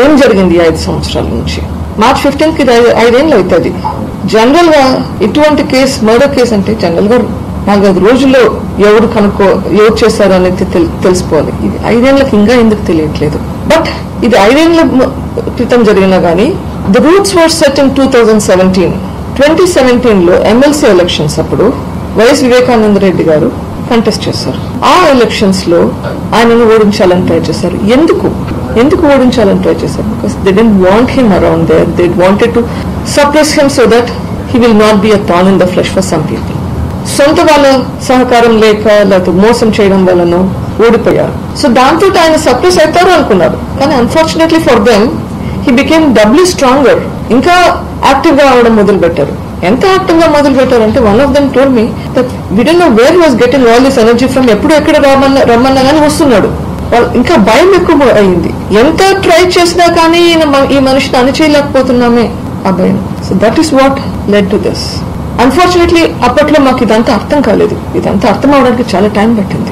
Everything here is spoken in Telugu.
ఏం జరిగింది 5 సంవత్సరాల నుంచి? మార్చ్ 15కి 5 ఏళ్ళు అవుతుంది. జనరల్ గా ఇటువంటి కేసు, మర్డర్ కేసు అంటే జనరల్ గా 4-5 రోజుల్లో ఎవరు చేశారు అనేది తెలిసిపోవాలి. ఇది 5 ఏళ్ళకి ఇంకా ఎందుకు తెలియట్లేదు? బట్ ఇది 5 ఏళ్ల క్రితం జరిగినా గానీ the roots were set in 2017లో ఎమ్మెల్సీ ఎలక్షన్స్ అప్పుడు వైఎస్ వివేకానంద రెడ్డి గారు కంటెస్ట్ చేశారు. ఆ ఎలక్షన్స్ లో ఆయనను ఓడించాలని ట్రై చేశారు. ఎందుకు ఓడించాలని ట్రై చేశారు? Because they didn't want him around there. They wanted to suppress him so that he will not be a thorn in the flesh for some people. సొంత వాళ్ళ సహకారం లేకపోతే మోసం చేయడం వలన ఓడిపోయారు. సో దాంతో ఆయన సప్రెస్ అవుతారు అనుకున్నారు. కానీ unfortunately for them he became doubly stronger. ఇంకా యాక్టివ్ గా అవడం మొదలు పెట్టారు. ఎంత యాక్టివ్ గా మొదలు పెట్టారంటే one of them told me that we don't know where he was getting all this energy from. ఎప్పుడు ఎక్కడ రమ్మన్నా కానీ వస్తున్నాడు. ఇంకా భయం ఎక్కువ అయింది. ఎంత ట్రై చేసినా కానీ ఈ మనిషిని అణిచేయలేకపోతున్నామే ఆ భయం. So that is what led to this. Unfortunately అప్పట్లో మాకు ఇదంతా అర్థం కాలేదు. ఇదంతా అర్థం అవడానికి చాలా టైం పట్టింది.